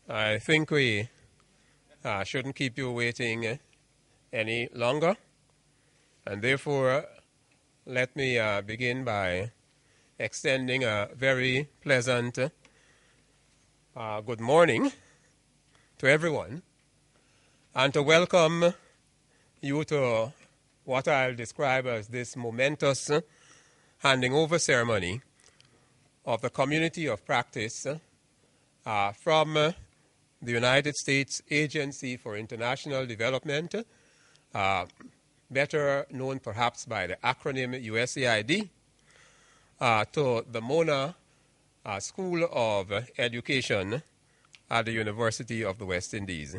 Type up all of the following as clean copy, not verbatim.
I think we shouldn't keep you waiting any longer, and therefore let me begin by extending a very pleasant good morning to everyone, and to welcome you to what I'll describe as this momentous handing over ceremony of the community of practice from the United States Agency for International Development, better known perhaps by the acronym USAID, to the Mona School of Education at the University of the West Indies.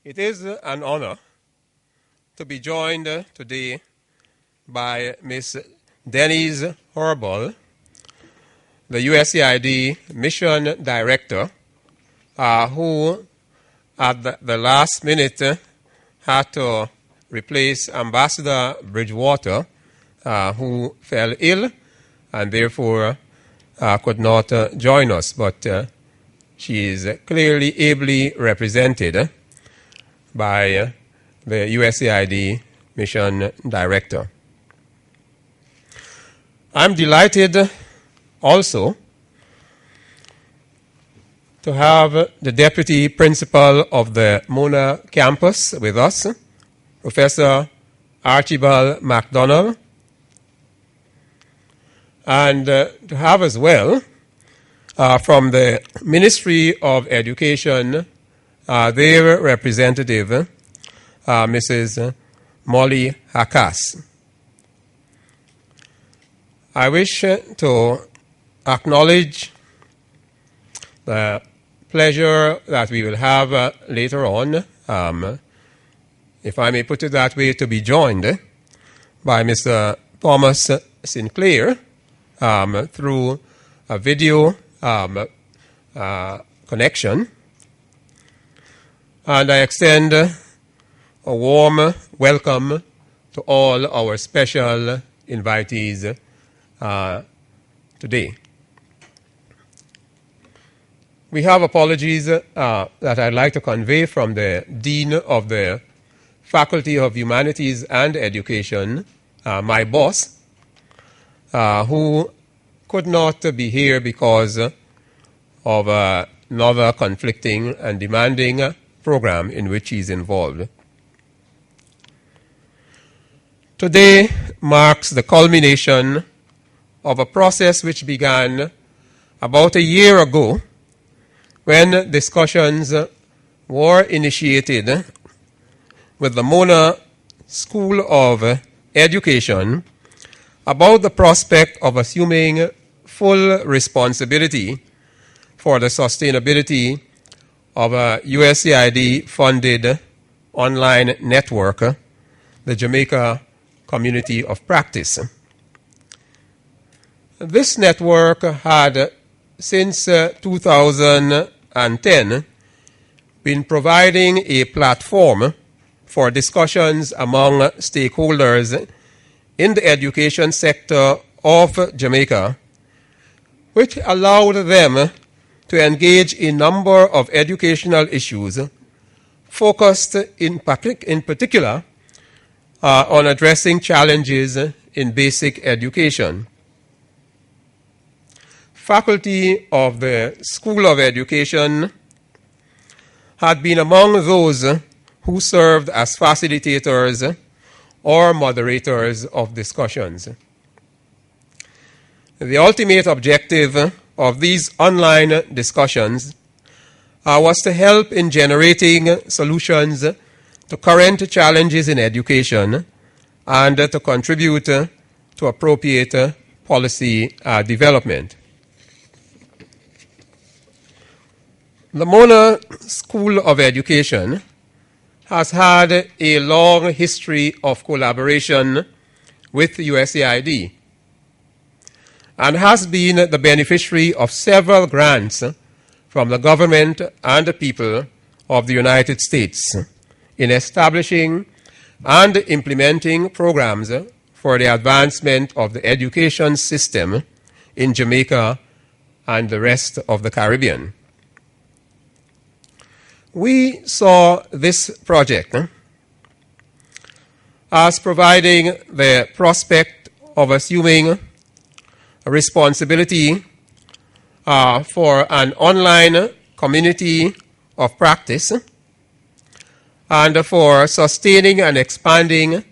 It is an honor to be joined today by Ms. Denise Horbal, the USAID Mission Director, who at the last minute had to replace Ambassador Bridgewater, who fell ill and therefore could not join us. But she is clearly ably represented by the USAID Mission Director. I'm delighted also to have the Deputy Principal of the Mona campus with us, Professor Archibald MacDonald, and to have as well from the Ministry of Education their representative, Mrs. Molly Hakas. I wish to acknowledge the pleasure that we will have later on, if I may put it that way, to be joined by Mr. Thomas Sinclair through a video connection. And I extend a warm welcome to all our special invitees today. We have apologies that I'd like to convey from the Dean of the Faculty of Humanities and Education, my boss, who could not be here because of another conflicting and demanding program in which he's involved. Today marks the culmination of a process which began about a year ago when discussions were initiated with the Mona School of Education about the prospect of assuming full responsibility for the sustainability of a USAID-funded online network, the Jamaica Community of Practice. This network had, since 2010, been providing a platform for discussions among stakeholders in the education sector of Jamaica, which allowed them to engage in a number of educational issues focused in particular on addressing challenges in basic education. Faculty of the School of Education had been among those who served as facilitators or moderators of discussions. The ultimate objective of these online discussions was to help in generating solutions to current challenges in education and to contribute to appropriate policy development. The Mona School of Education has had a long history of collaboration with USAID and has been the beneficiary of several grants from the government and the people of the United States in establishing and implementing programs for the advancement of the education system in Jamaica and the rest of the Caribbean. We saw this project as providing the prospect of assuming a responsibility for an online community of practice and for sustaining and expanding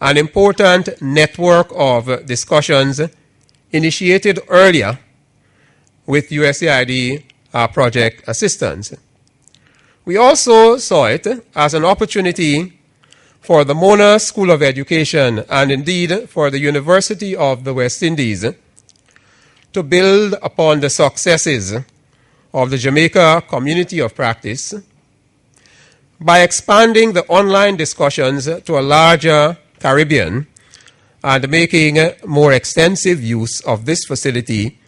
an important network of discussions initiated earlier with USAID project assistance. We also saw it as an opportunity for the Mona School of Education and indeed for the University of the West Indies to build upon the successes of the Jamaica community of practice by expanding the online discussions to a larger Caribbean and making more extensive use of this facility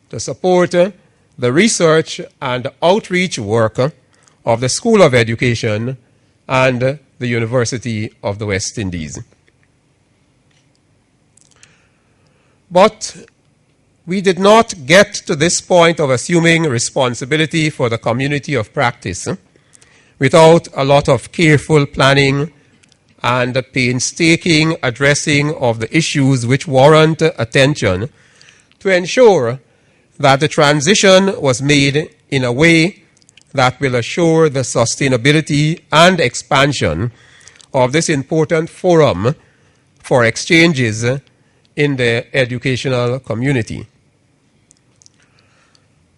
to support the research and outreach work of the School of Education and the University of the West Indies. But we did not get to this point of assuming responsibility for the community of practice without a lot of careful planning and painstaking addressing of the issues which warrant attention to ensure that the transition was made in a way that will assure the sustainability and expansion of this important forum for exchanges in the educational community.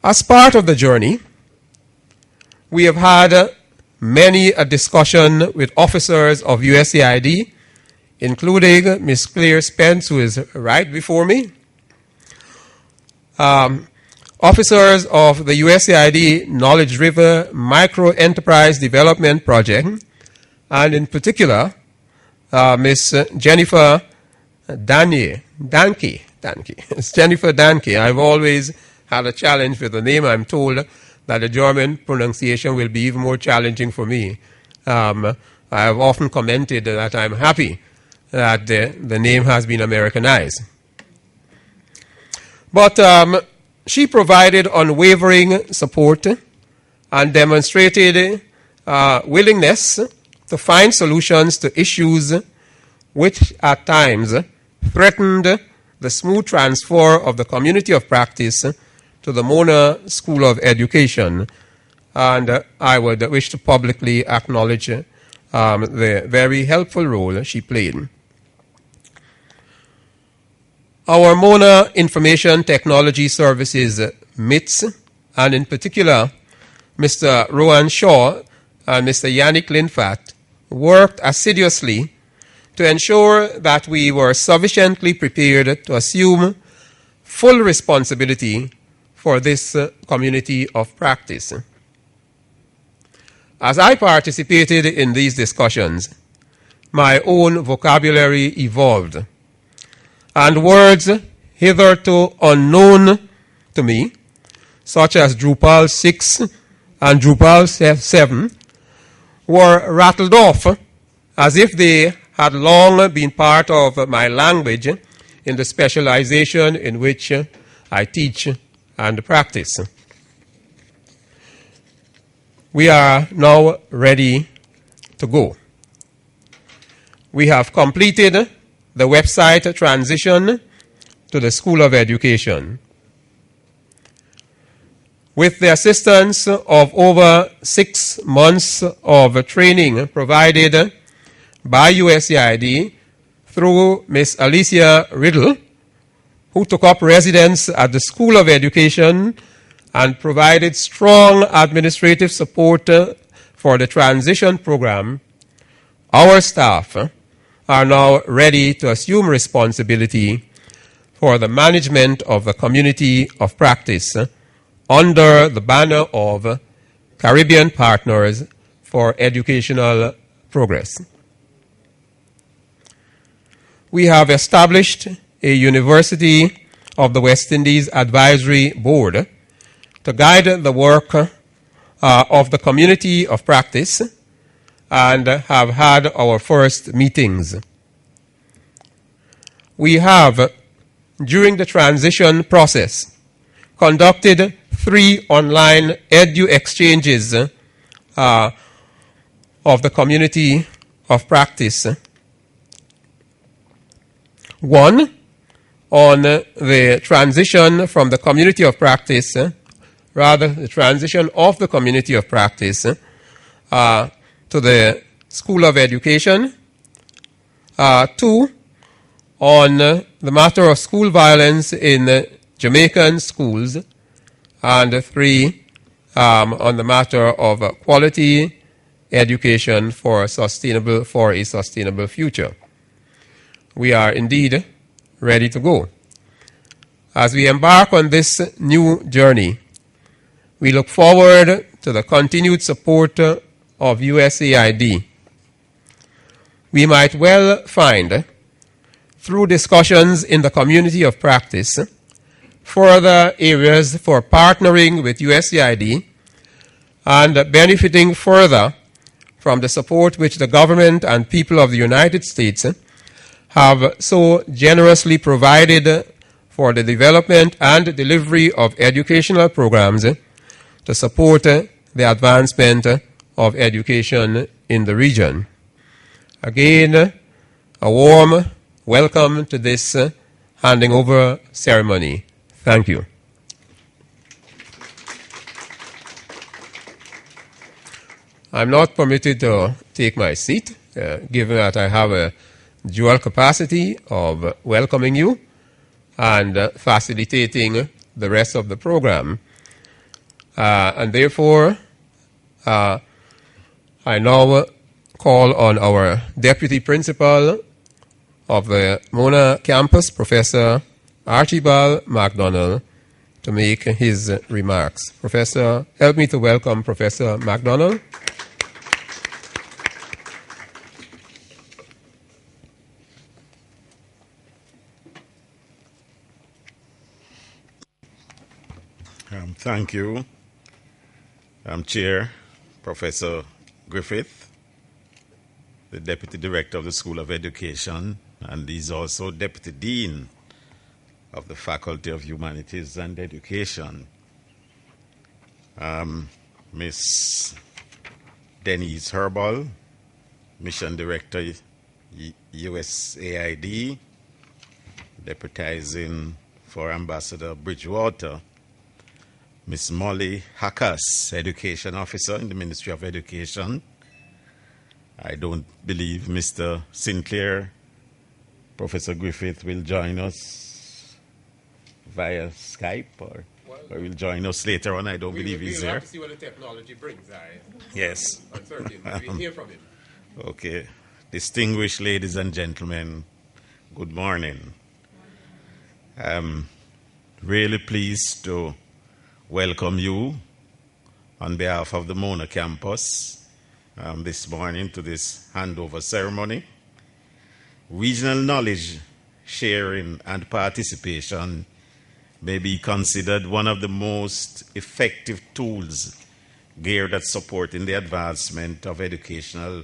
As part of the journey, we have had many a discussion with officers of USAID, including Ms. Claire Spence, who is right before me, officers of the USAID Knowledge River Micro Enterprise Development Project, and in particular, Ms. Jennifer Danke. It's Jennifer Danke. I've always had a challenge with the name. I'm told that the German pronunciation will be even more challenging for me. I have often commented that I'm happy that the name has been Americanized. But she provided unwavering support and demonstrated willingness to find solutions to issues which at times threatened the smooth transfer of the community of practice to the Mona School of Education. And I would wish to publicly acknowledge the very helpful role she played. Our Mona Information Technology Services MITS, and in particular Mr. Rowan Shaw and Mr. Yannick Linfat, worked assiduously to ensure that we were sufficiently prepared to assume full responsibility for this community of practice. As I participated in these discussions, my own vocabulary evolved, and words hitherto unknown to me, such as Drupal 6 and Drupal 7, were rattled off as if they had long been part of my language in the specialization in which I teach and practice. We are now ready to go. We have completed the website transition to the School of Education. With the assistance of over 6 months of training provided by USAID through Ms. Alicia Riddle, who took up residence at the School of Education and provided strong administrative support for the transition program, our staff are now ready to assume responsibility for the management of the community of practice under the banner of Caribbean Partners for Educational Progress. We have established a University of the West Indies Advisory Board to guide the work of the community of practice and have had our first meetings. We have, during the transition process, conducted 3 online edu exchanges of the community of practice. One on the transition from the community of practice, the transition of the community of practice to the School of Education. 2 on the matter of school violence in Jamaican schools. And 3 on the matter of quality education for a sustainable future. We are indeed ready to go. As we embark on this new journey, we look forward to the continued support of USAID. We might well find, through discussions in the community of practice, further areas for partnering with USAID and benefiting further from the support which the government and people of the United States have so generously provided for the development and delivery of educational programs to support the advancement of education in the region. Again, a warm welcome to this handing over ceremony. Thank you. I'm not permitted to take my seat, given that I have a dual capacity of welcoming you and facilitating the rest of the program. And therefore, I now call on our Deputy Principal of the Mona campus, Professor Archibald MacDonald, to make his remarks. Professor, help me to welcome Professor MacDonald. Thank you, Chair Professor Griffith, the Deputy Director of the School of Education, and he's also Deputy Dean of the Faculty of Humanities and Education. Miss Denise Herbal, Mission Director, USAID, deputizing for Ambassador Bridgewater. Miss Molly Hackas, Education Officer in the Ministry of Education. I don't believe Mr. Sinclair, Professor Griffith, will join us via Skype or will join us later on. I don't believe he's there. We'll have to see what the technology brings. Yes. Uncertain. We'll hear from him. Okay. Distinguished ladies and gentlemen, good morning. I'm really pleased to welcome you on behalf of the Mona campus this morning to this handover ceremony. Regional knowledge sharing and participation may be considered one of the most effective tools geared at supporting the advancement of educational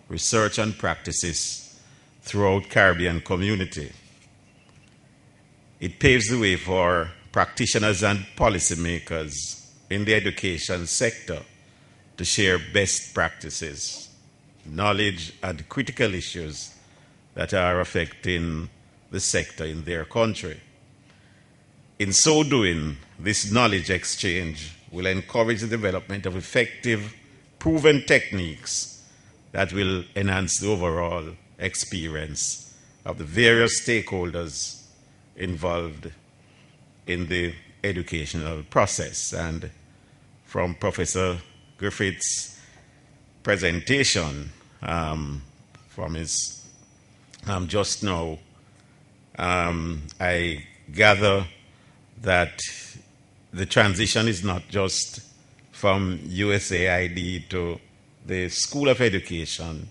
research and practices throughout Caribbean community. It paves the way for practitioners and policymakers in the education sector to share best practices, knowledge, and critical issues that are affecting the sector in their country. In so doing, this knowledge exchange will encourage the development of effective, proven techniques that will enhance the overall experience of the various stakeholders involved in the educational process. And from Professor Griffith's presentation, from his just now, I gather that the transition is not just from USAID to the School of Education,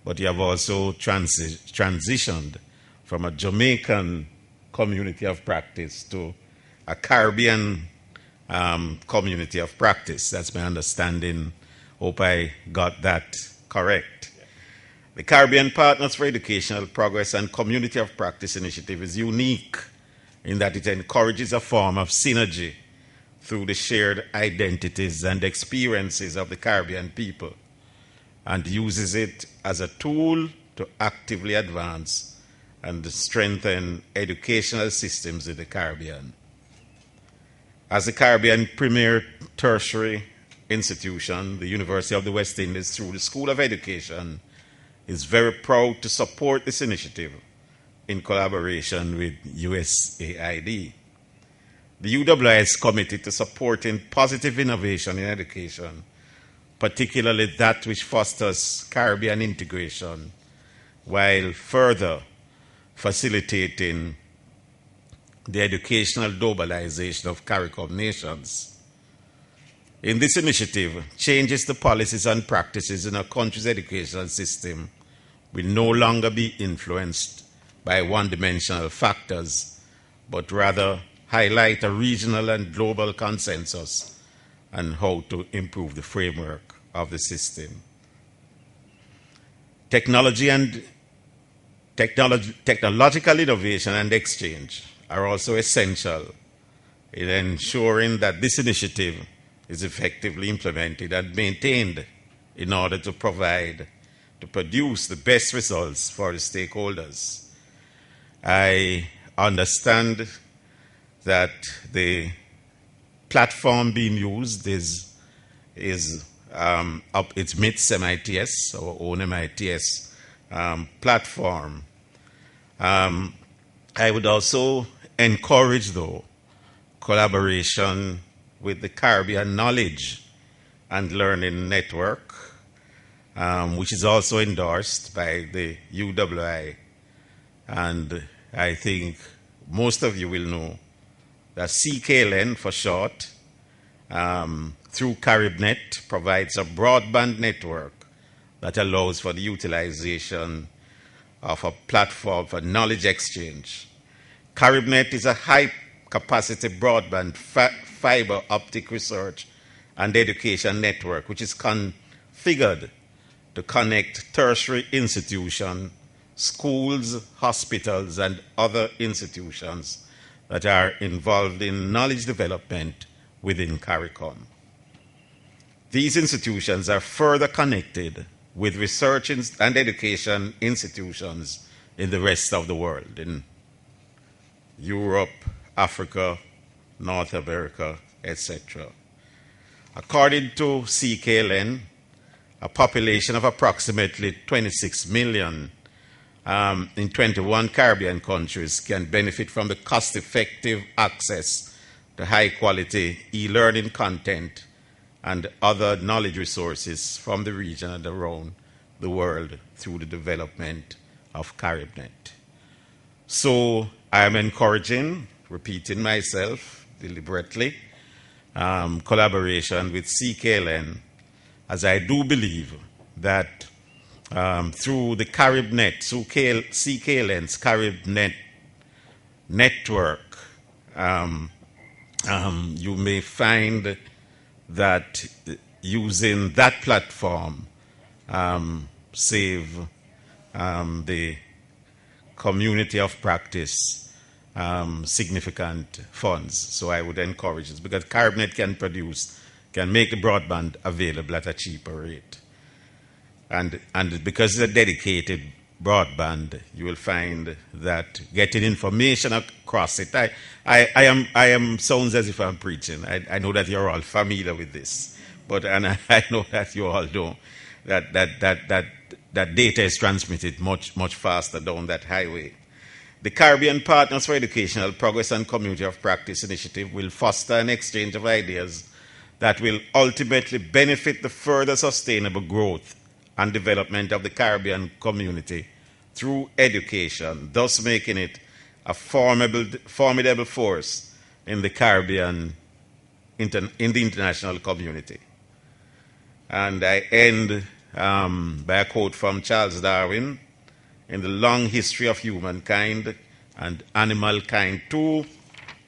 but you have also transitioned from a Jamaican community of practice to a Caribbean community of practice. That's my understanding. Hope I got that correct. The Caribbean Partners for Educational Progress and Community of Practice initiative is unique in that it encourages a form of synergy through the shared identities and experiences of the Caribbean people, and uses it as a tool to actively advance and strengthen educational systems in the Caribbean. As the Caribbean premier tertiary institution, the University of the West Indies, through the School of Education, is very proud to support this initiative in collaboration with USAID. The UWI is committed to supporting positive innovation in education, particularly that which fosters Caribbean integration, while further facilitating the educational globalization of CARICOM nations. In this initiative, changes to policies and practices in our country's educational system will no longer be influenced by one-dimensional factors, but rather highlight a regional and global consensus on how to improve the framework of the system. Technological innovation and exchange are also essential in ensuring that this initiative is effectively implemented and maintained in order to produce the best results for the stakeholders. I understand that the platform being used is it's MITS MITS, our own MITS platform. I would also encourage, though, collaboration with the Caribbean Knowledge and Learning Network, which is also endorsed by the UWI. And I think most of you will know that CKLN, for short, through CaribNet, provides a broadband network that allows for the utilization of a platform for knowledge exchange. CaribNet is a high-capacity broadband fiber optic research and education network, which is configured to connect tertiary institutions, schools, hospitals, and other institutions that are involved in knowledge development within CARICOM. These institutions are further connected with research and education institutions in the rest of the world, in Europe, Africa, North America, etc. According to CKLN, a population of approximately 26 million in 21 Caribbean countries can benefit from the cost-effective access to high-quality e-learning content and other knowledge resources from the region and around the world through the development of CaribNet. So I am encouraging, repeating myself deliberately, collaboration with CKLN, as I do believe that through the CaribNet, through CKLN's CaribNet network, you may find that using that platform save the community of practice significant funds. So I would encourage this, because CaribNet can make the broadband available at a cheaper rate. And because it's a dedicated broadband, you will find that getting information across it, I am sounds as if I'm preaching. I know that you're all familiar with this, and I know that you all know that data is transmitted much faster down that highway. The Caribbean Partners for Educational Progress and Community of Practice initiative will foster an exchange of ideas that will ultimately benefit the further sustainable growth and development of the Caribbean community through education, thus making it a formidable force in the Caribbean, in the international community. And I end by a quote from Charles Darwin: "In the long history of humankind and animal kind too,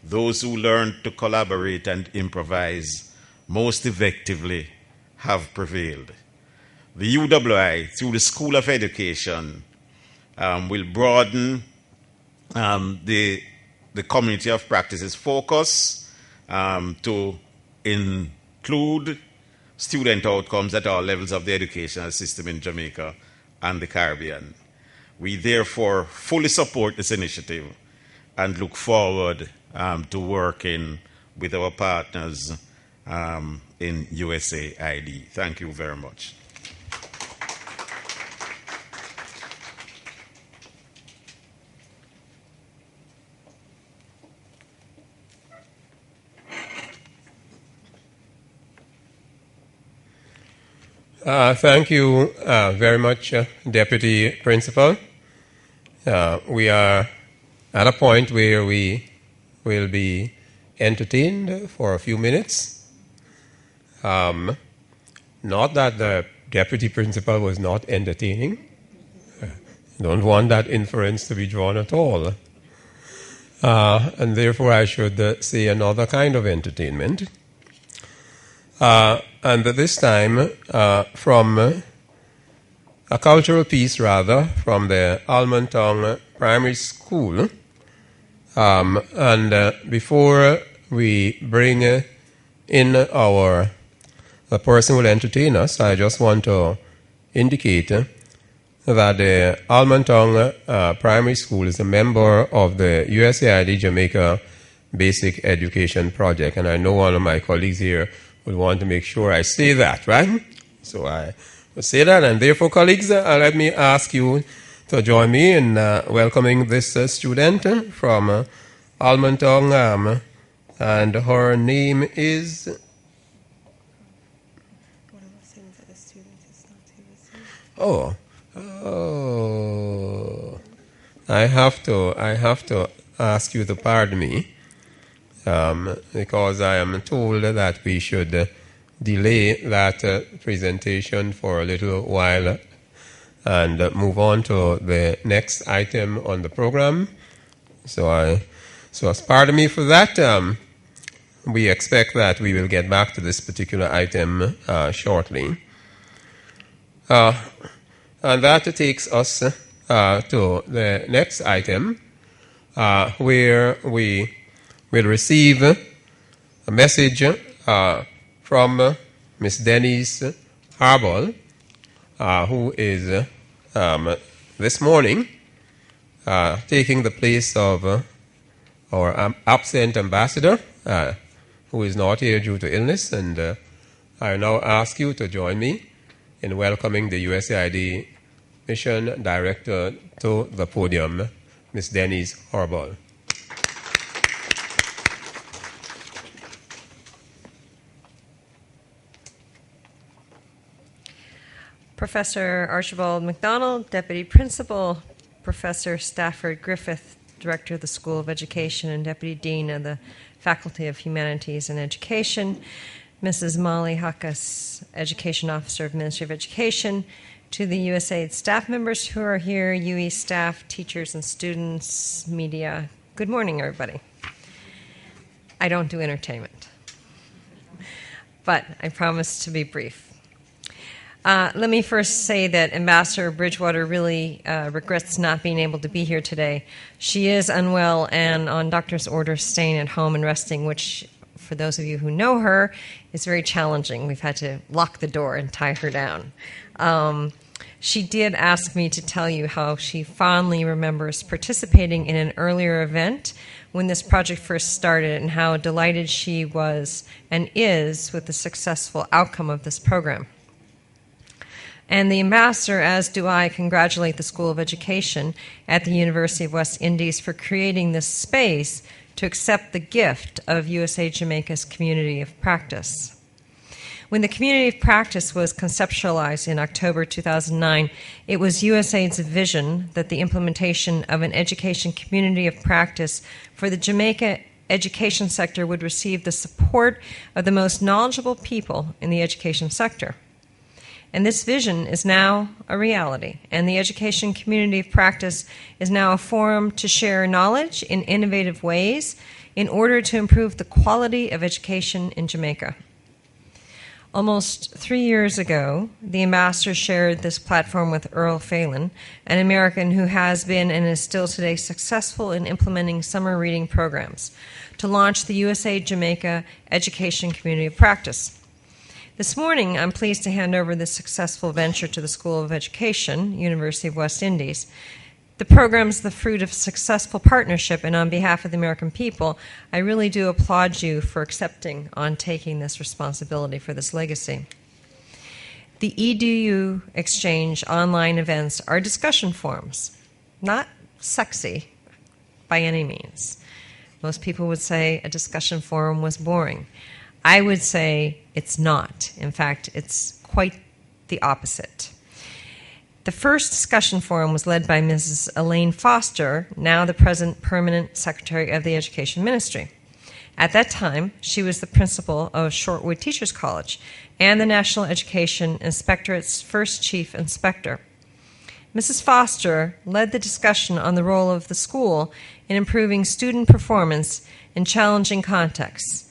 those who learn to collaborate and improvise most effectively have prevailed." The UWI, through the School of Education, will broaden the community of practices focus to include student outcomes at all levels of the educational system in Jamaica and the Caribbean. We therefore fully support this initiative and look forward to working with our partners in USAID. Thank you very much. Thank you very much, Deputy Principal. We are at a point where we will be entertained for a few minutes. Not that the Deputy Principal was not entertaining. I don't want that inference to be drawn at all. And therefore I should say another kind of entertainment. And this time from a cultural piece, rather, from the Almontown Primary School. And before we bring in the person who will entertain us, I just want to indicate that the Almontown Primary School is a member of the USAID Jamaica Basic Education Project. And I know one of my colleagues here would want to make sure I say that, right? So I will say that, and therefore, colleagues, let me ask you to join me in welcoming this student from Almontown, and her name is... One of the things that the student is not I have to ask you to pardon me. Because I am told that we should delay that presentation for a little while and move on to the next item on the program. So pardon me for that. We expect that we will get back to this particular item shortly. And that takes us to the next item, where we will receive a message from Miss Denise Harbol, who is this morning taking the place of our absent ambassador, who is not here due to illness. And I now ask you to join me in welcoming the USAID Mission Director to the podium, Miss Denise Harbol. Professor Archibald McDonald, Deputy Principal, Professor Stafford Griffith, Director of the School of Education and Deputy Dean of the Faculty of Humanities and Education, Mrs. Molly Huckus, Education Officer of Ministry of Education, to the USAID staff members who are here, UE staff, teachers and students, media. Good morning, everybody. I don't do entertainment, but I promise to be brief. Let me first say that Ambassador Bridgewater really regrets not being able to be here today. She is unwell and on doctor's orders staying at home and resting, which, for those of you who know her, is very challenging. We've had to lock the door and tie her down. She did ask me to tell you how she fondly remembers participating in an earlier event when this project first started and how delighted she was and is with the successful outcome of this program. And the ambassador, as do I, congratulate the School of Education at the University of West Indies for creating this space to accept the gift of USA Jamaica's community of practice. When the community of practice was conceptualized in October 2009, it was USAID's vision that the implementation of an education community of practice for the Jamaica education sector would receive the support of the most knowledgeable people in the education sector. And this vision is now a reality, and the education community of practice is now a forum to share knowledge in innovative ways in order to improve the quality of education in Jamaica. Almost 3 years ago, the ambassador shared this platform with Earl Phelan, an American who has been and is still today successful in implementing summer reading programs, to launch the USA Jamaica Education Community of Practice. This morning, I'm pleased to hand over this successful venture to the School of Education, University of West Indies. The program is the fruit of a successful partnership, and on behalf of the American people, I really do applaud you for accepting on taking this responsibility for this legacy. The EDU Exchange online events are discussion forums, not sexy by any means. Most people would say a discussion forum was boring. I would say it's not. In fact, it's quite the opposite. The first discussion forum was led by Mrs. Elaine Foster, now the present Permanent Secretary of the Education Ministry. At that time, she was the principal of Shortwood Teachers College and the National Education Inspectorate's first chief inspector. Mrs. Foster led the discussion on the role of the school in improving student performance in challenging contexts.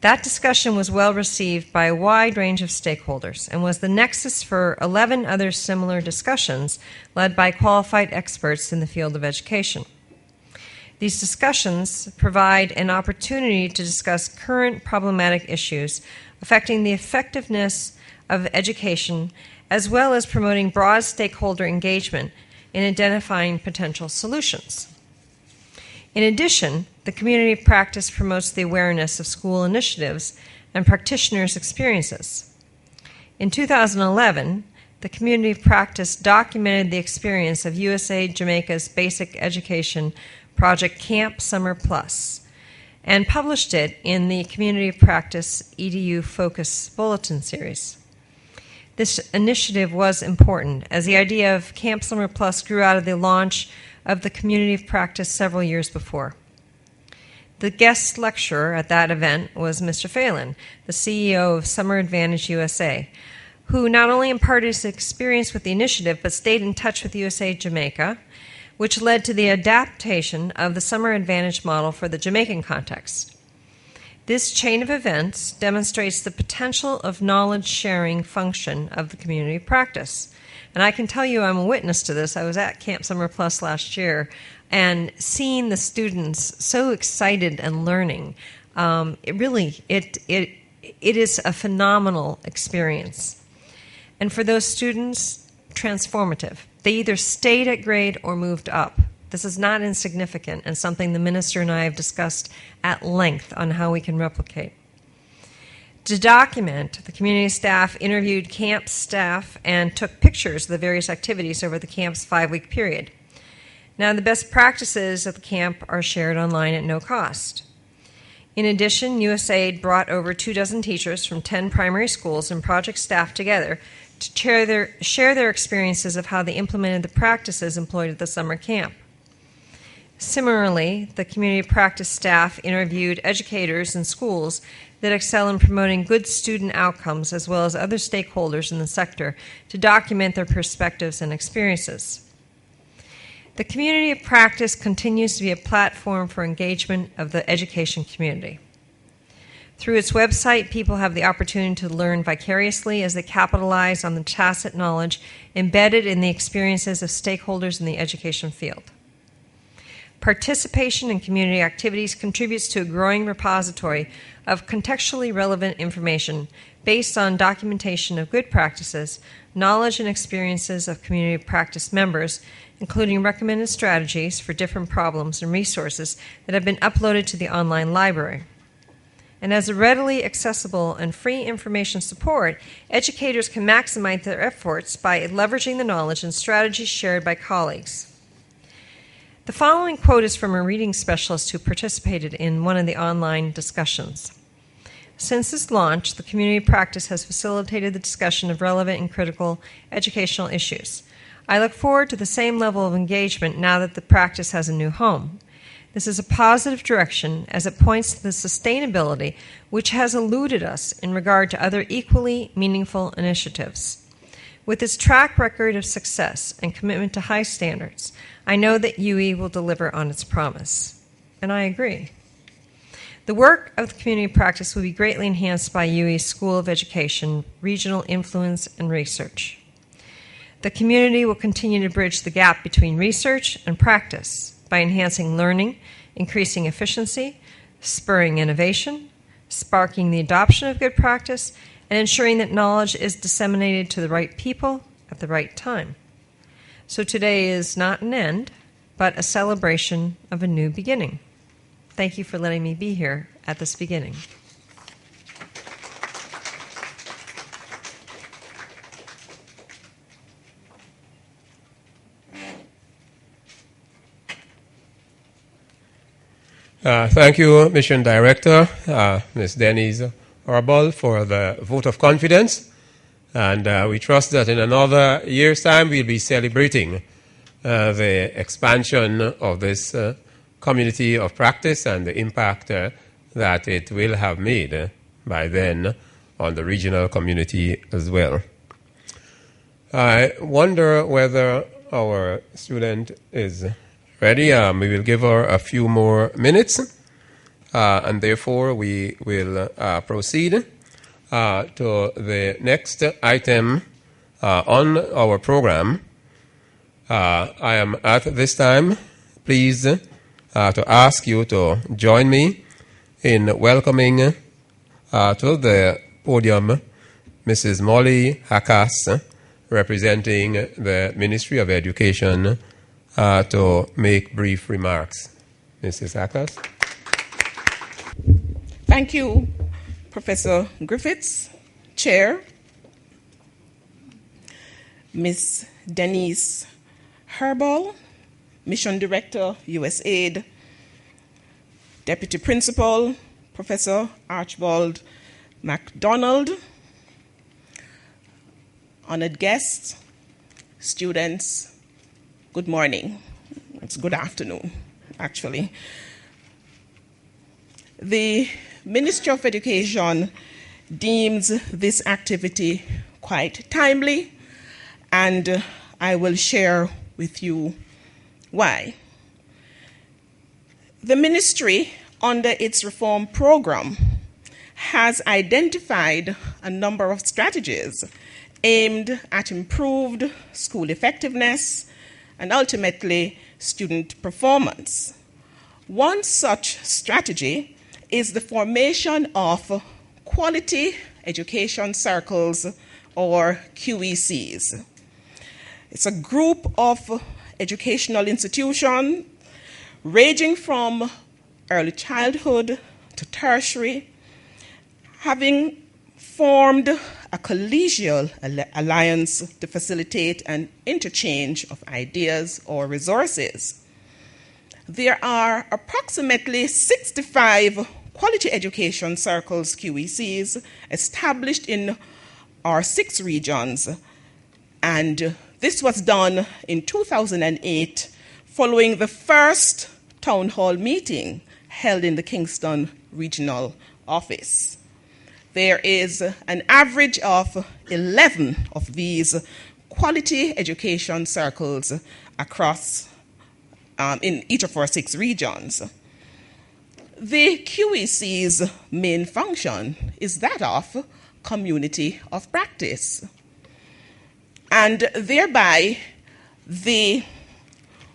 That discussion was well received by a wide range of stakeholders and was the nexus for 11 other similar discussions led by qualified experts in the field of education. These discussions provide an opportunity to discuss current problematic issues affecting the effectiveness of education, as well as promoting broad stakeholder engagement in identifying potential solutions. In addition, the community of practice promotes the awareness of school initiatives and practitioners' experiences. In 2011, the community of practice documented the experience of USA Jamaica's basic education project Camp Summer Plus and published it in the Community of Practice EDU Focus Bulletin series. This initiative was important as the idea of Camp Summer Plus grew out of the launch of the Community of Practice several years before. The guest lecturer at that event was Mr. Phelan, the CEO of Summer Advantage USA, who not only imparted his experience with the initiative, but stayed in touch with USA Jamaica, which led to the adaptation of the Summer Advantage model for the Jamaican context. This chain of events demonstrates the potential of knowledge-sharing function of the community of practice. And I can tell you I'm a witness to this. I was at Camp Summer Plus last year, and seeing the students so excited and learning, it is a phenomenal experience. And for those students, transformative. They either stayed at grade or moved up. This is not insignificant and something the minister and I have discussed at length on how we can replicate. To document, the community staff interviewed camp staff and took pictures of the various activities over the camp's 5-week period. Now, the best practices of the camp are shared online at no cost. In addition, USAID brought over 24 teachers from 10 primary schools and project staff together to share their experiences of how they implemented the practices employed at the summer camp. Similarly, the community practice staff interviewed educators in schools that excel in promoting good student outcomes, as well as other stakeholders in the sector, to document their perspectives and experiences. The community of practice continues to be a platform for engagement of the education community. Through its website, people have the opportunity to learn vicariously as they capitalize on the tacit knowledge embedded in the experiences of stakeholders in the education field. Participation in community activities contributes to a growing repository of contextually relevant information based on documentation of good practices, knowledge and experiences of community practice members, including recommended strategies for different problems and resources that have been uploaded to the online library. And as a readily accessible and free information support, educators can maximize their efforts by leveraging the knowledge and strategies shared by colleagues. The following quote is from a reading specialist who participated in one of the online discussions. Since its launch, the community practice has facilitated the discussion of relevant and critical educational issues. I look forward to the same level of engagement now that the practice has a new home. This is a positive direction as it points to the sustainability which has eluded us in regard to other equally meaningful initiatives. With its track record of success and commitment to high standards, I know that UE will deliver on its promise. And I agree. The work of the community practice will be greatly enhanced by UWI's School of Education, regional influence, and research. The community will continue to bridge the gap between research and practice by enhancing learning, increasing efficiency, spurring innovation, sparking the adoption of good practice, and ensuring that knowledge is disseminated to the right people at the right time. So today is not an end, but a celebration of a new beginning. Thank you for letting me be here at this beginning. Thank you, Mission Director, Ms. Denise Arbol, for the vote of confidence. And we trust that in another year's time we'll be celebrating the expansion of this community of practice and the impact that it will have made by then on the regional community as well. I wonder whether our student is ready. We will give her a few more minutes, and therefore we will proceed to the next item on our program. I am at this time pleased to ask you to join me in welcoming to the podium Mrs. Molly Hakas, representing the Ministry of Education, to make brief remarks. Mrs. Hakas. Thank you, Professor Griffiths, Chair, Ms. Denise Arbol, Mission Director, USAID, Deputy Principal, Professor Archibald MacDonald, honored guests, students, good morning. It's good afternoon, actually. The Ministry of Education deems this activity quite timely, and I will share with you why. The ministry, under its reform program, has identified a number of strategies aimed at improved school effectiveness and ultimately student performance. One such strategy is the formation of quality education circles, or QECs. It's a group of educational institutions ranging from early childhood to tertiary, having formed a collegial alliance to facilitate an interchange of ideas or resources. There are approximately 65 quality education circles, QECs, established in our 6 regions, and this was done in 2008 following the first town hall meeting held in the Kingston Regional Office. There is an average of 11 of these quality education circles across in each of our 6 regions. The QEC's main function is that of community of practice, and thereby the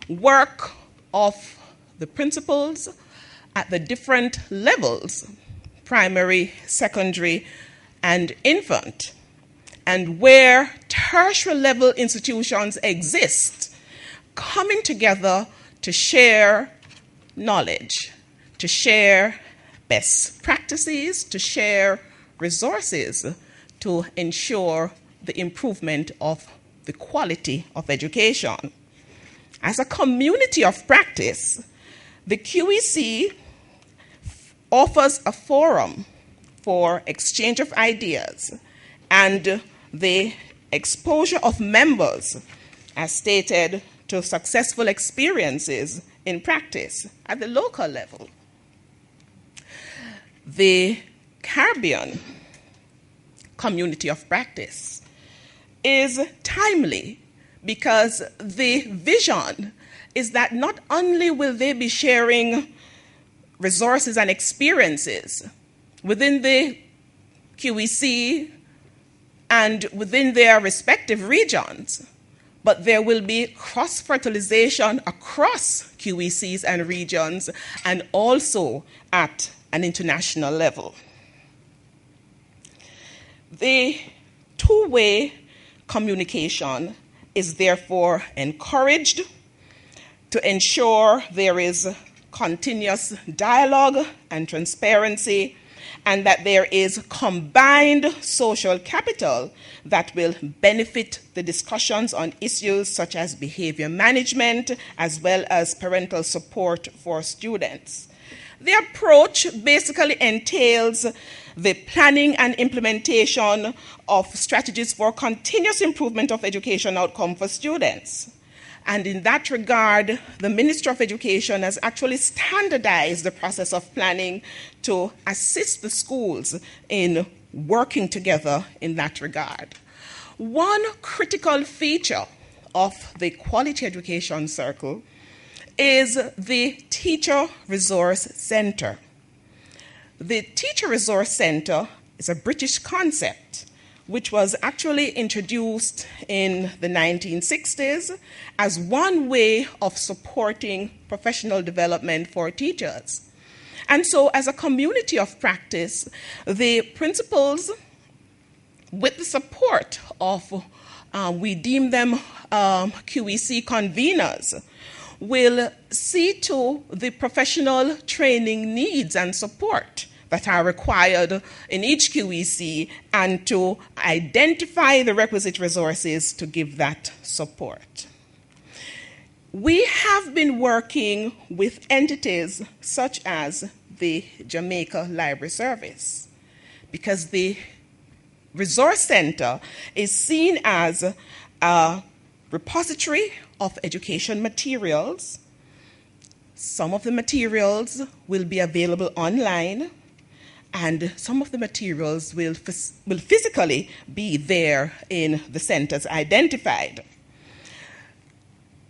work of the principals at the different levels, primary, secondary, and infant, and where tertiary level institutions exist, coming together to share knowledge, to share best practices, to share resources to ensure the improvement of the quality of education. As a community of practice, the QEC offers a forum for exchange of ideas and the exposure of members, as stated, to successful experiences in practice at the local level. The Caribbean community of practice is timely because the vision is that not only will they be sharing resources and experiences within the QEC and within their respective regions, but there will be cross-fertilization across QECs and regions and also at an international level. The two-way communication is therefore encouraged to ensure there is continuous dialogue and transparency, and that there is combined social capital that will benefit the discussions on issues such as behavior management as well as parental support for students. The approach basically entails the planning and implementation of strategies for continuous improvement of education outcome for students. And in that regard, the Ministry of Education has actually standardized the process of planning to assist the schools in working together in that regard. One critical feature of the Quality Education Circle is the Teacher Resource Center. The Teacher Resource Center is a British concept which was actually introduced in the 1960s as one way of supporting professional development for teachers. And so as a community of practice, the principals, with the support of, we deem them QEC conveners, will see to the professional training needs and support that are required in each QEC and to identify the requisite resources to give that support. We have been working with entities such as the Jamaica Library Service because the Resource Center is seen as a repository of education materials. Some of the materials will be available online, and some of the materials will physically be there in the centers identified.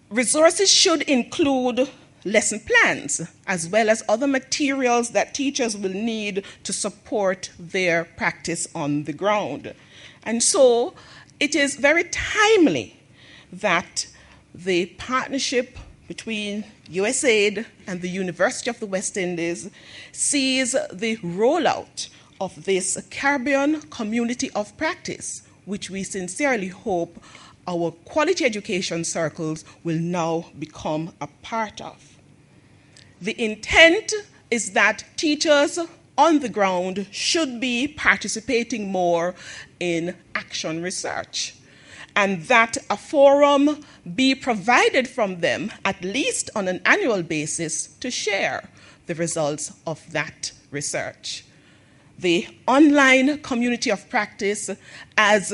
Resources should include lesson plans, as well as other materials that teachers will need to support their practice on the ground. And so it is very timely that the partnership between USAID and the University of the West Indies sees the rollout of this Caribbean community of practice, which we sincerely hope our quality education circles will now become a part of. The intent is that teachers on the ground should be participating more in action research, and that a forum be provided from them, at least on an annual basis, to share the results of that research. The online community of practice, as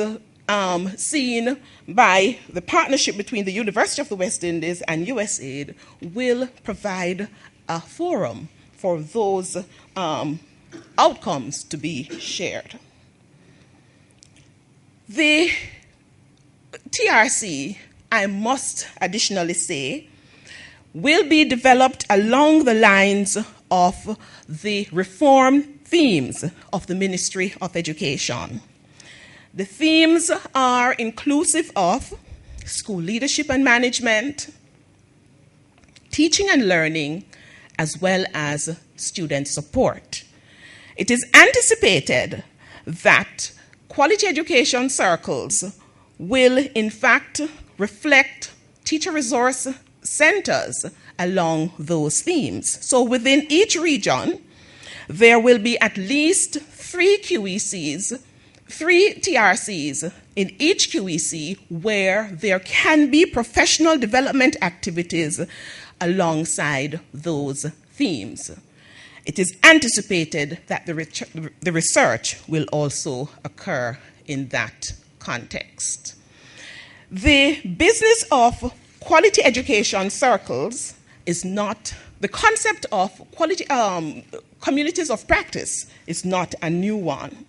seen by the partnership between the University of the West Indies and USAID, will provide a forum for those outcomes to be shared. The TRC, I must additionally say, will be developed along the lines of the reform themes of the Ministry of Education. The themes are inclusive of school leadership and management, teaching and learning, as well as student support. It is anticipated that quality education circles will, in fact, reflect teacher resource centers along those themes. So within each region, there will be at least 3 QECs, 3 TRCs in each QEC where there can be professional development activities alongside those themes. It is anticipated that the research will also occur in that context. The business of quality education circles is not, the concept of quality communities of practice is not a new one,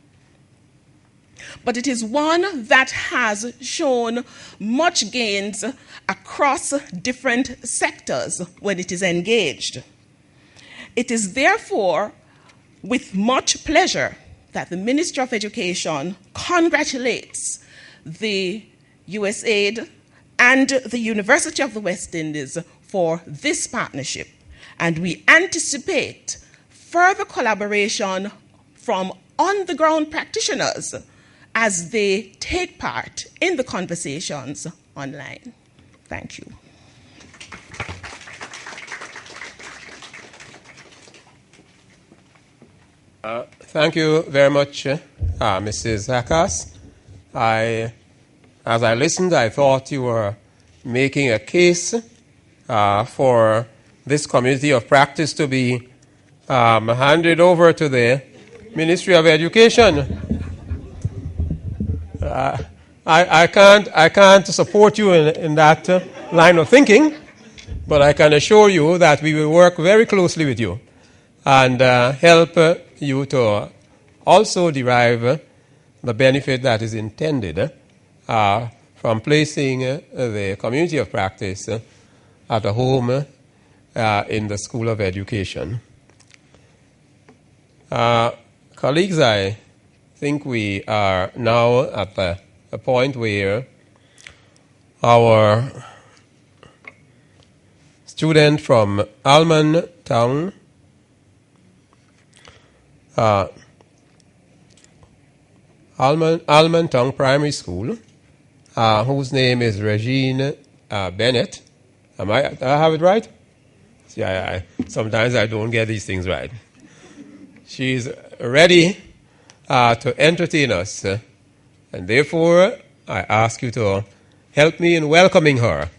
but it is one that has shown much gains across different sectors when it is engaged. It is therefore with much pleasure that the Ministry of Education congratulates the USAID and the University of the West Indies for this partnership. And we anticipate further collaboration from on-the-ground practitioners as they take part in the conversations online. Thank you. Thank you very much, Mrs. Hakas. As I listened, I thought you were making a case for this community of practice to be handed over to the Ministry of Education. I can't support you in that line of thinking, but I can assure you that we will work very closely with you and help you to also derive the benefit that is intended from placing the community of practice at a home in the School of Education. Colleagues, I think we are now at a point where our student from Almond Town Almond Town Primary School, whose name is Regine Bennett. Do I have it right? Yeah, sometimes I don't get these things right. She's ready to entertain us, and therefore I ask you to help me in welcoming her.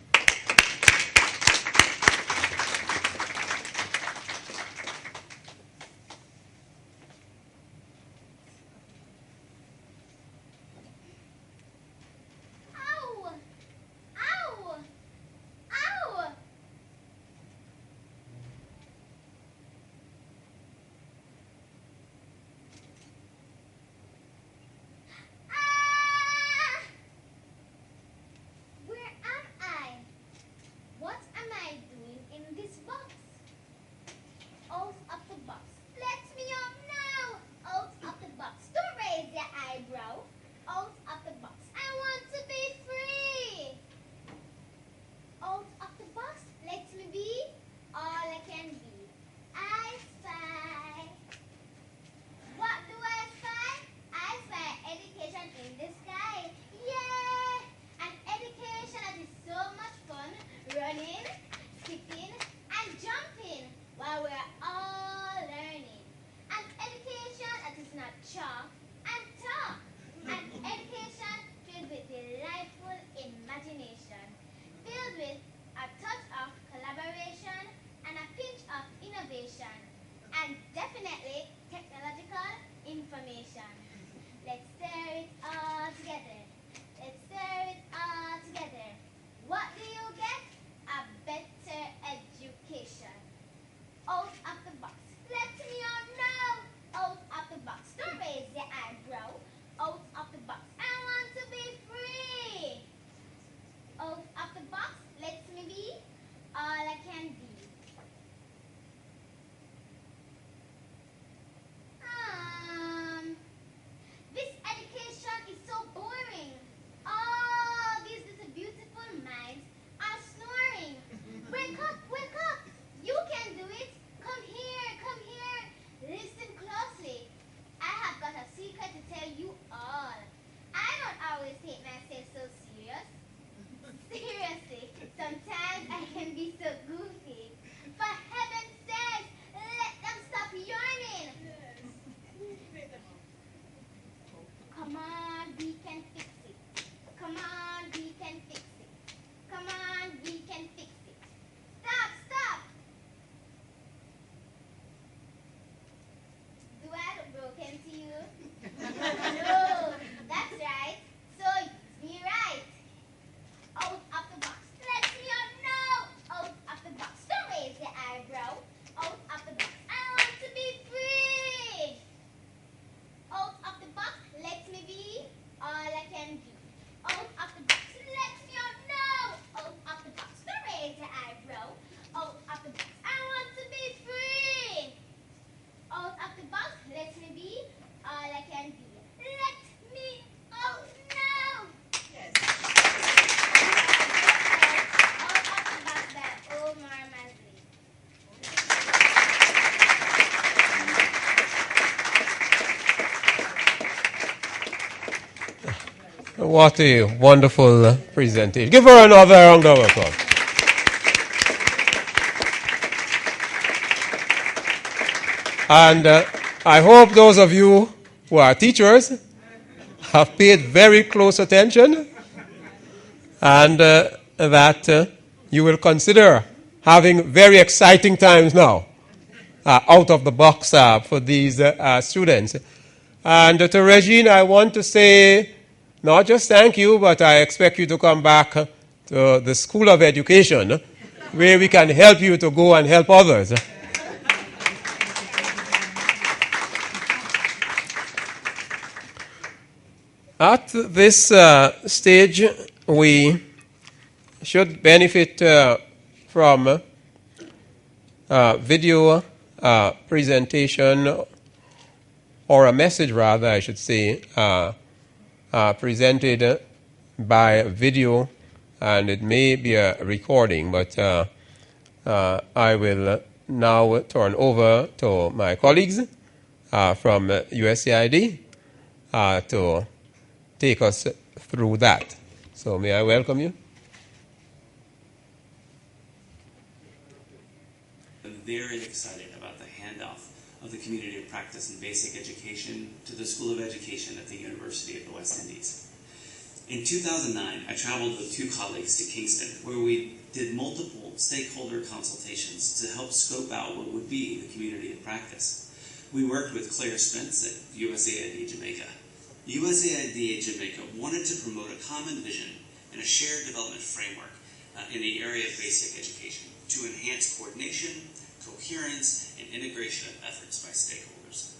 What a wonderful presentation. Give her another round of applause. And I hope those of you who are teachers have paid very close attention and that you will consider having very exciting times now out of the box for these students. And to Regine, I want to say not just thank you, but I expect you to come back to the School of Education where we can help you to go and help others. At this stage, we should benefit from video presentation, or a message rather, I should say, presented by video, and it may be a recording, but I will now turn over to my colleagues from USAID to take us through that. So may I welcome you? I'm very excited about the handoff of the community of practice and basic education to the School of Education at the University of the West Indies. In 2009, I traveled with two colleagues to Kingston, where we did multiple stakeholder consultations to help scope out what would be the community of practice. We worked with Claire Spence at USAID Jamaica. USAID Jamaica wanted to promote a common vision and a shared development framework in the area of basic education to enhance coordination, coherence, and integration of efforts by stakeholders.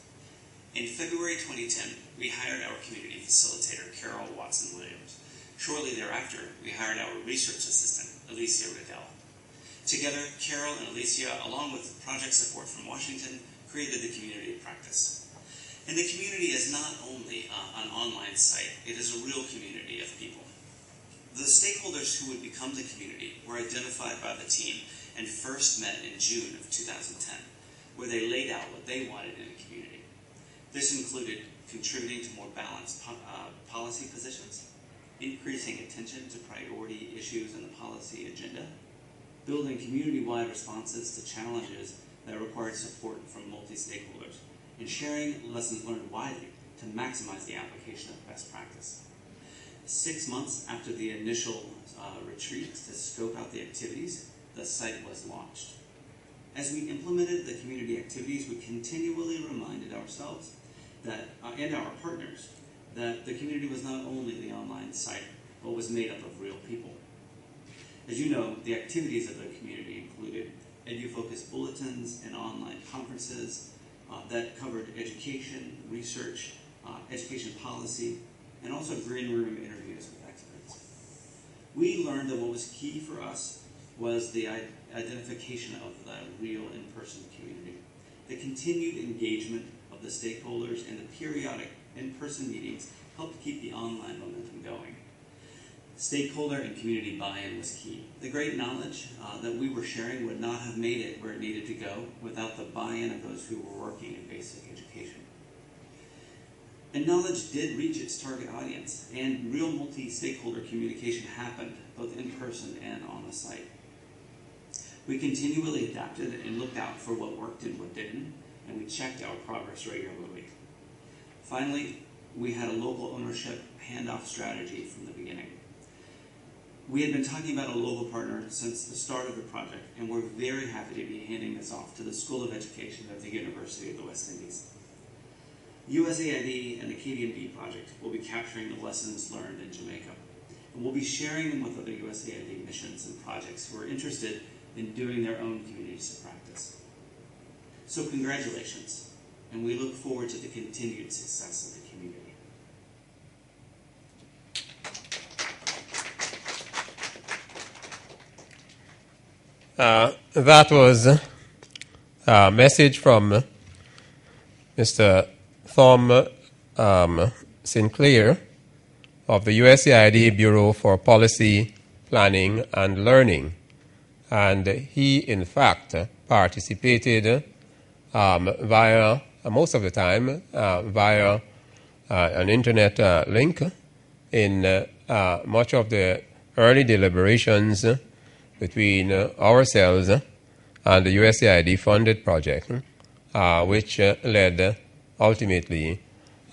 In February 2010, we hired our community facilitator, Carol Watson-Williams. Shortly thereafter, we hired our research assistant, Alicia Riddell. Together, Carol and Alicia, along with project support from Washington, created the community of practice. And the community is not only an online site, it is a real community of people. The stakeholders who would become the community were identified by the team and first met in June of 2010, where they laid out what they wanted in a community. This included contributing to more balanced policy positions, increasing attention to priority issues in the policy agenda, building community-wide responses to challenges that required support from multi-stakeholders, and sharing lessons learned widely to maximize the application of best practice. 6 months after the initial retreat to scope out the activities, the site was launched. As we implemented the community activities, we continually reminded ourselves that, and our partners, that the community was not only the online site, but was made up of real people. As you know, the activities of the community included edu-focused bulletins and online conferences that covered education, research, education policy, and also green room interviews with experts. We learned that what was key for us was the identification of the real in-person community, the continued engagement of the stakeholders, and the periodic in-person meetings helped keep the online momentum going. Stakeholder and community buy-in was key. The great knowledge that we were sharing would not have made it where it needed to go without the buy-in of those who were working in basic education. And knowledge did reach its target audience, and real multi-stakeholder communication happened, both in person and on the site. We continually adapted and looked out for what worked and what didn't, and we checked our progress regularly. Finally, we had a local ownership handoff strategy from the beginning. We had been talking about a local partner since the start of the project, and we're very happy to be handing this off to the School of Education of the University of the West Indies. USAID and the KDMD project will be capturing the lessons learned in Jamaica, and we'll be sharing them with other USAID missions and projects who are interested in doing their own communities of practice. So congratulations, and we look forward to the continued success of the community. That was a message from Mr. Thom Sinclair of the USAID Bureau for Policy, Planning and Learning. And he, in fact, participated via, most of the time, via an internet link in much of the early deliberations between ourselves and the USAID funded project, which led ultimately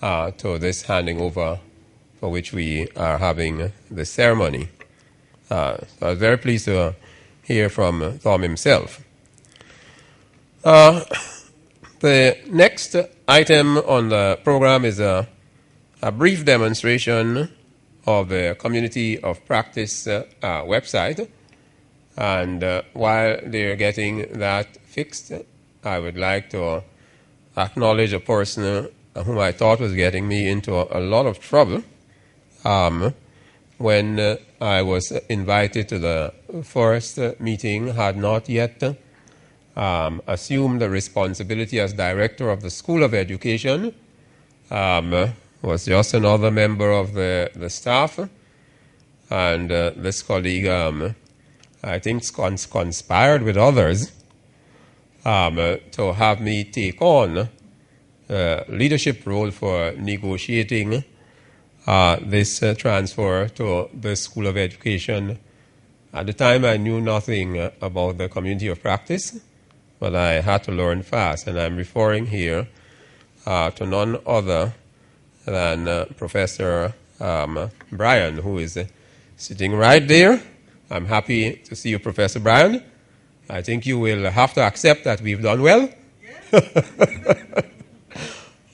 to this handing over for which we are having the ceremony. So I was very pleased to hear from Tom himself. The next item on the program is a brief demonstration of the Community of Practice website. And while they're getting that fixed, I would like to acknowledge a person whom I thought was getting me into a lot of trouble when I was invited to the first meeting, had not yet assumed the responsibility as director of the School of Education, was just another member of the staff, and this colleague, I think, conspired with others to have me take on a leadership role for negotiating this transfer to the School of Education. At the time, I knew nothing about the Community of Practice, but I had to learn fast, and I'm referring here to none other than Professor Brian, who is sitting right there. I'm happy to see you, Professor Brian. I think you will have to accept that we've done well.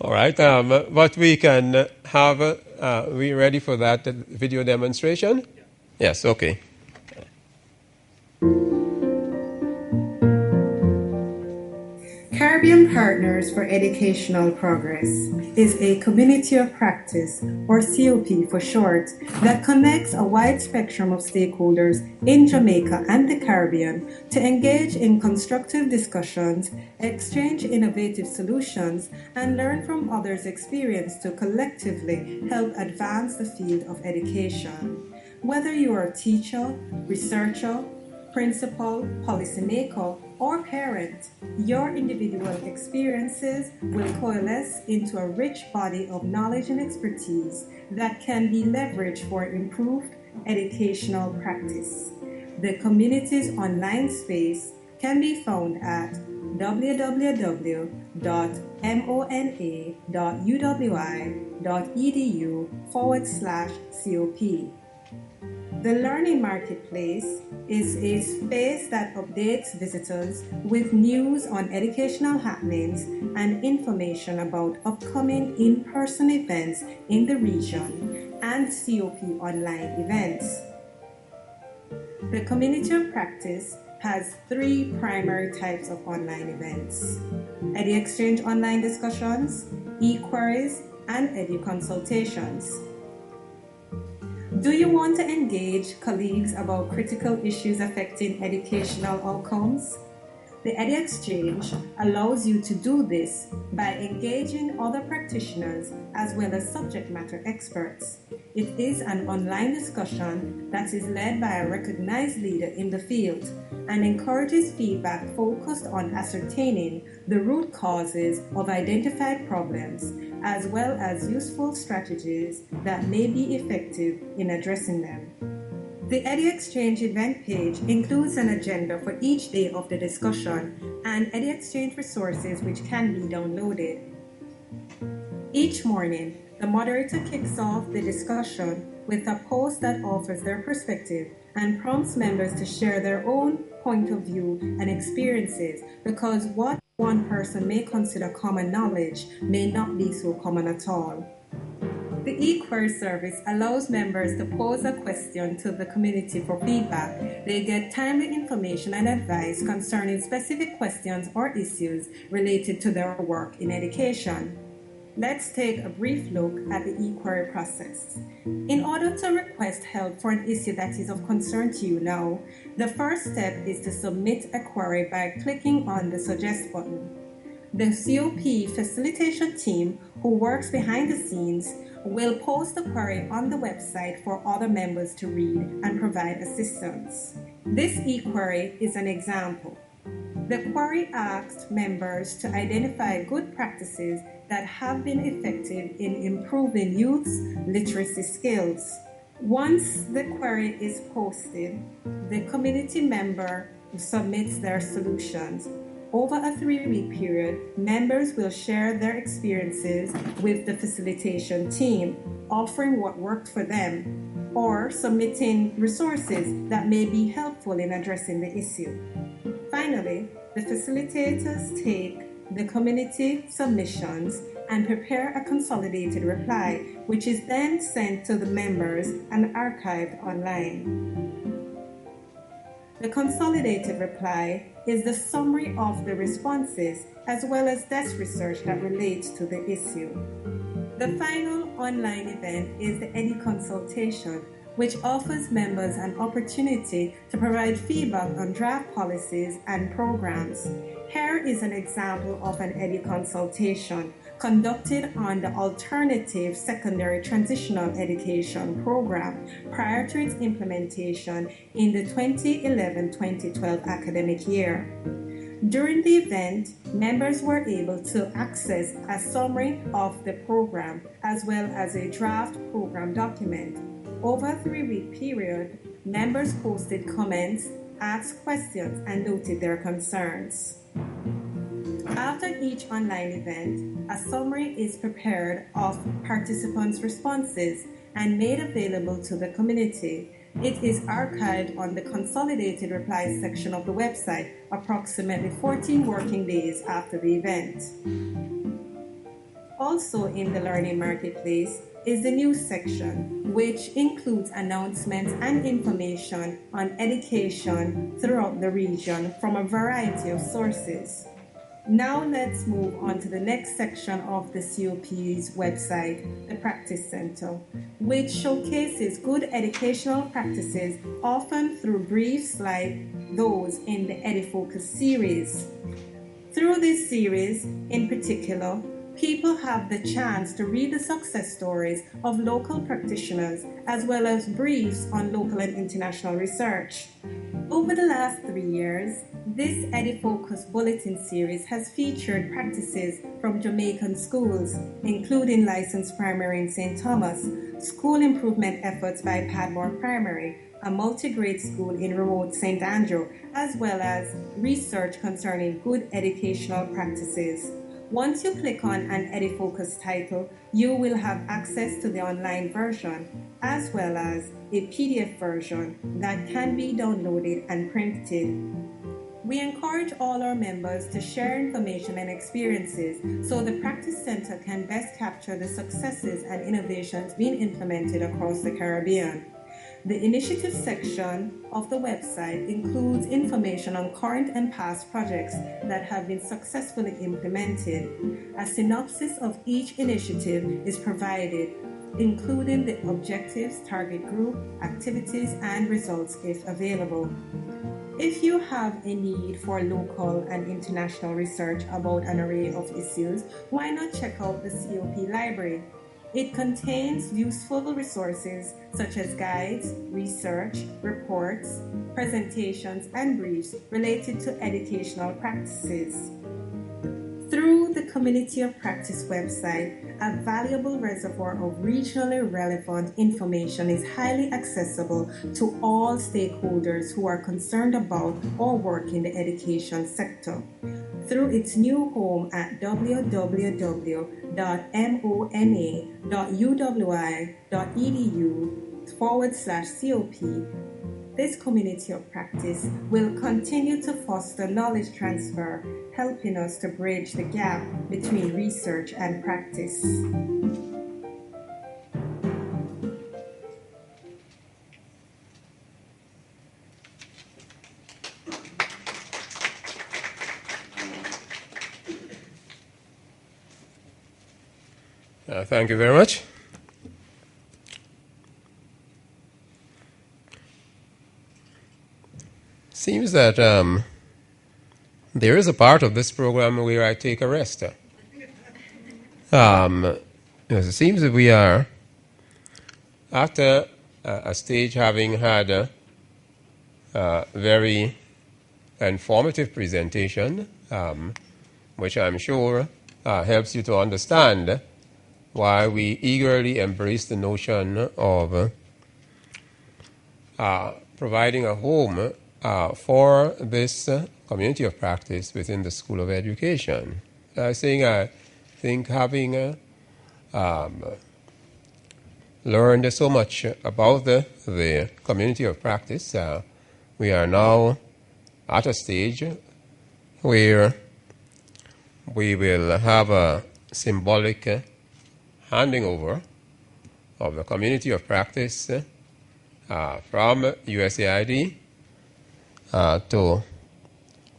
All right, but we can have, we ready for that video demonstration? Yeah. Yes, okay. Caribbean Partners for Educational Progress is a community of practice, or COP for short, that connects a wide spectrum of stakeholders in Jamaica and the Caribbean to engage in constructive discussions, exchange innovative solutions, and learn from others' experience to collectively help advance the field of education. Whether you are a teacher, researcher, principal, policymaker, or parent, your individual experiences will coalesce into a rich body of knowledge and expertise that can be leveraged for improved educational practice. The community's online space can be found at www.mona.uwi.edu/COP. The Learning Marketplace is a space that updates visitors with news on educational happenings and information about upcoming in-person events in the region and COP online events. The Community of Practice has 3 primary types of online events: EduExchange online discussions, e-queries, and edu-consultations. Do you want to engage colleagues about critical issues affecting educational outcomes? The EduExchange allows you to do this by engaging other practitioners as well as subject matter experts. It is an online discussion that is led by a recognized leader in the field and encourages feedback focused on ascertaining the root causes of identified problems, as well as useful strategies that may be effective in addressing them. The EduExchange event page includes an agenda for each day of the discussion and EduExchange resources which can be downloaded. Each morning, the moderator kicks off the discussion with a post that offers their perspective and prompts members to share their own point of view and experiences, because what one person may consider common knowledge may not be so common at all. The e-query service allows members to pose a question to the community for feedback. They get timely information and advice concerning specific questions or issues related to their work in education. Let's take a brief look at the e-query process. In order to request help for an issue that is of concern to you now, the first step is to submit a query by clicking on the Suggest button. The COP facilitation team, who works behind the scenes, will post the query on the website for other members to read and provide assistance. This e-query is an example. The query asked members to identify good practices that have been effective in improving youth's literacy skills. Once the query is posted, the community member submits their solutions. Over a 3-week period, members will share their experiences with the facilitation team, offering what worked for them, or submitting resources that may be helpful in addressing the issue. Finally, the facilitators take the community submissions and prepare a consolidated reply, which is then sent to the members and archived online. The consolidated reply is the summary of the responses as well as desk research that relates to the issue. The final online event is the EDI consultation, which offers members an opportunity to provide feedback on draft policies and programs. Here is an example of an EDI consultation conducted on the Alternative Secondary Transitional Education Program prior to its implementation in the 2011-2012 academic year. During the event, members were able to access a summary of the program as well as a draft program document. Over a 3-week period, members posted comments, asked questions, and noted their concerns. After each online event, a summary is prepared of participants' responses and made available to the community. It is archived on the consolidated replies section of the website approximately 14 working days after the event. Also in the Learning Marketplace is the news section, which includes announcements and information on education throughout the region from a variety of sources. Now let's move on to the next section of the COP's website, the Practice Center, which showcases good educational practices, often through briefs like those in the EduFocus series. Through this series, in particular, people have the chance to read the success stories of local practitioners as well as briefs on local and international research. Over the last 3 years, this EduFocus Bulletin series has featured practices from Jamaican schools, including Licensed Primary in St. Thomas, school improvement efforts by Padmore Primary, a multi-grade school in remote St. Andrew, as well as research concerning good educational practices. Once you click on an EduFocus title, you will have access to the online version, as well as a PDF version that can be downloaded and printed. We encourage all our members to share information and experiences so the Practice Center can best capture the successes and innovations being implemented across the Caribbean. The initiative section of the website includes information on current and past projects that have been successfully implemented. A synopsis of each initiative is provided, including the objectives, target group, activities, and results if available. If you have a need for local and international research about an array of issues, why not check out the COP library? It contains useful resources such as guides, research, reports, presentations, and briefs related to educational practices. Through the Community of Practice website, a valuable reservoir of regionally relevant information is highly accessible to all stakeholders who are concerned about or work in the education sector. Through its new home at www.mona.uwi.edu/COP, this community of practice will continue to foster knowledge transfer, helping us to bridge the gap between research and practice. Thank you very much. Seems that there is a part of this program where I take a rest. It seems that we are at a stage having had very informative presentation, which I'm sure helps you to understand why we eagerly embrace the notion of providing a home for this community of practice within the School of Education. I think having learned so much about the community of practice, we are now at a stage where we will have a symbolic handing over of the community of practice from USAID to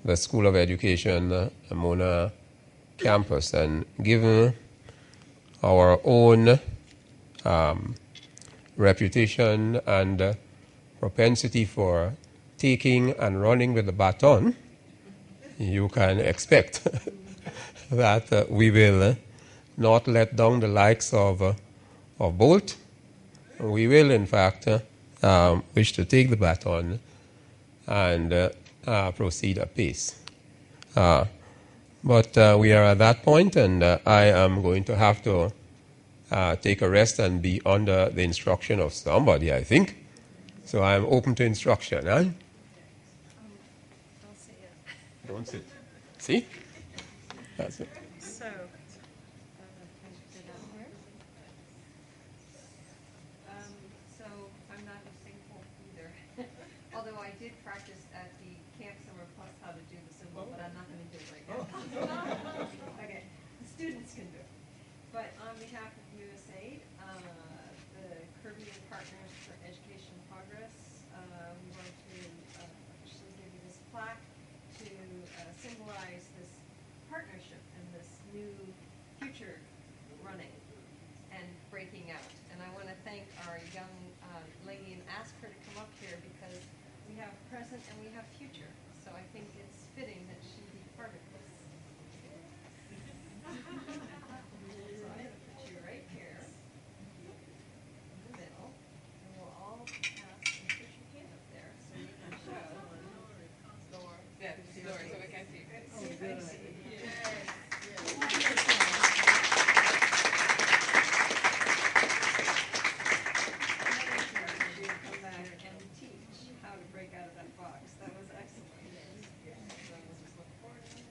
the School of Education Mona campus. And given our own reputation and propensity for taking and running with the baton, you can expect that we will not let down the likes of Bolt. We will, in fact, wish to take the baton and proceed apace. But we are at that point, and I am going to have to take a rest and be under the instruction of somebody, I think. So I'm open to instruction. Huh? I'll see it. Don't sit. See? That's it. So, so I'm not a symbol either. Although I did practice at the Camp Summer Plus how to do the symbol, but I'm not going to do it right now. Okay, the students can do it. But on behalf of USAID, the Caribbean Partners for Education Progress, we want to officially give you this plaque to symbolize this partnership and this new future running and breaking out. And I want to thank our young lady and ask her to come up here because we have present and we have future. So I think it's fitting that she be part of this. So I'm going to put you right here in the middle, and we'll all pass and put your hand up there so you can show. Laura. Yeah, Laura, so we can see. Oh, good. Come back and teach how to break out of that box. That was excellent. So we'll just look forward to it.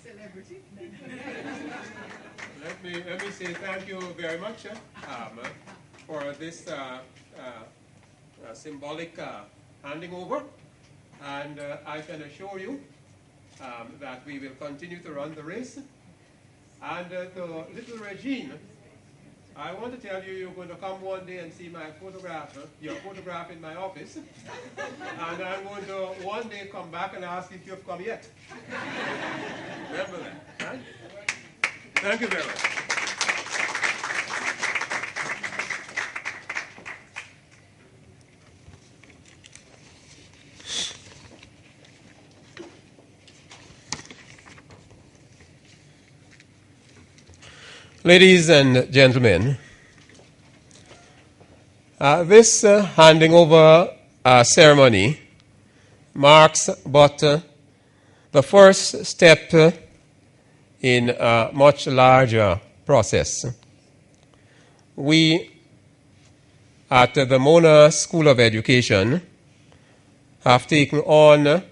Celebrity. Let me say thank you very much for this symbolic handing over. And I can assure you that we will continue to run the race. And to little Regine, I want to tell you, you're going to come one day and see my photograph, your photograph in my office. And I'm going to one day come back and ask if you've come yet. Remember that, right? Thank you very much. Ladies and gentlemen, this handing over ceremony marks but the first step in a much larger process. We at the Mona School of Education have taken on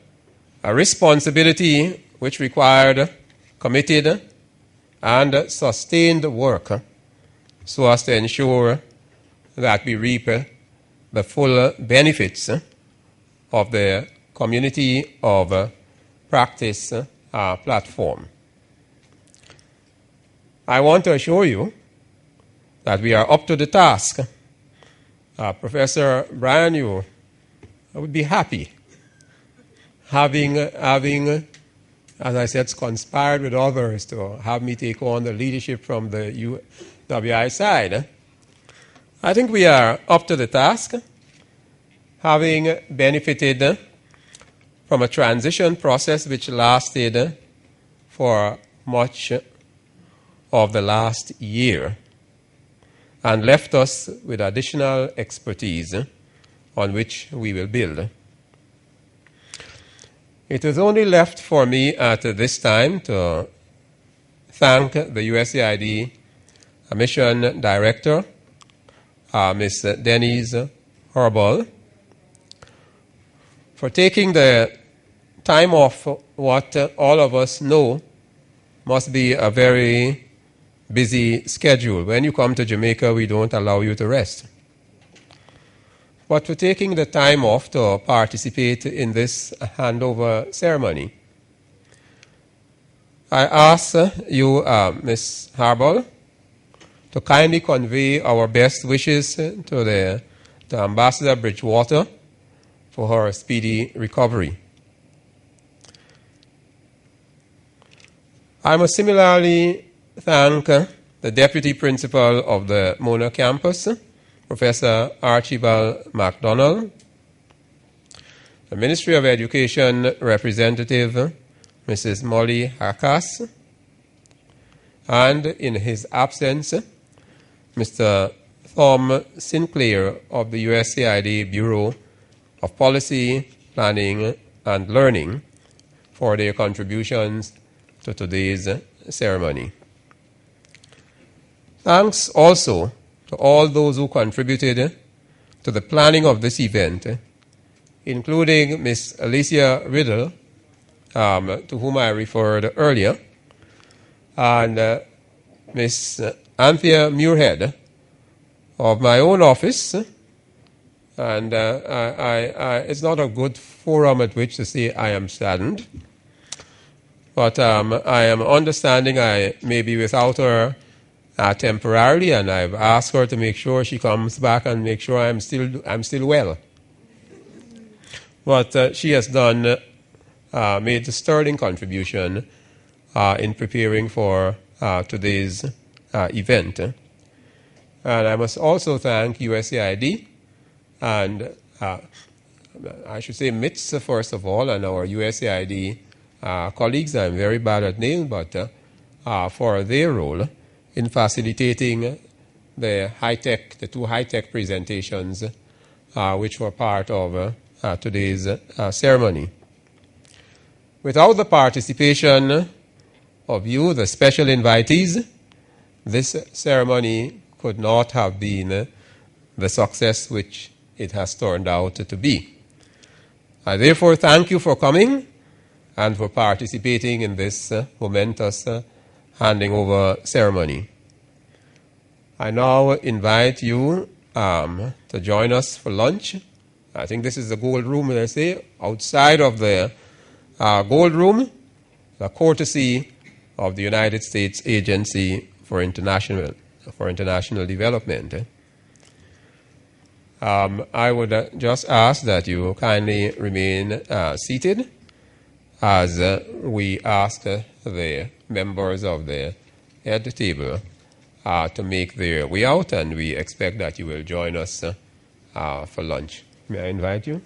a responsibility which required committed and sustained work so as to ensure that we reap the full benefits of the community of practice platform. I want to assure you that we are up to the task. Professor Brian, I would be happy having, as I said, conspired with others to have me take on the leadership from the UWI side. I think we are up to the task, having benefited from a transition process which lasted for much of the last year and left us with additional expertise on which we will build. It is only left for me at this time to thank the USAID Mission Director, Ms. Denise Herbal, for taking the time off what all of us know must be a very busy schedule. When you come to Jamaica, we don't allow you to rest. But for taking the time off to participate in this handover ceremony, I ask you, Ms. Herbal, to kindly convey our best wishes to Ambassador Bridgewater for her speedy recovery. I must similarly thank the Deputy Principal of the Mona campus, Professor Archibald MacDonald, the Ministry of Education representative, Mrs. Molly Harkas, and in his absence, Mr. Thom Sinclair of the USAID Bureau of Policy, Planning, and Learning for their contributions to today's ceremony. Thanks also to all those who contributed to the planning of this event, including Ms. Alicia Riddle, to whom I referred earlier, and Ms. Anthea Muirhead of my own office. And it's not a good forum at which to say I am saddened, but I am understanding I may be without her temporarily, and I've asked her to make sure she comes back and make sure I'm still well. But she has made a sterling contribution in preparing for today's event. And I must also thank USAID and I should say MITS first of all, and our USAID colleagues. I'm very bad at names, but for their role in facilitating the two high-tech presentations which were part of today's ceremony. Without the participation of you, the special invitees, this ceremony could not have been the success which it has turned out to be. I therefore thank you for coming and for participating in this momentous handing over ceremony. I now invite you to join us for lunch. I think this is the Gold Room, as I say, outside of the Gold Room, the courtesy of the United States Agency for International Development. I would just ask that you kindly remain seated as we ask the members of the head table to make their way out, and we expect that you will join us for lunch. May I invite you?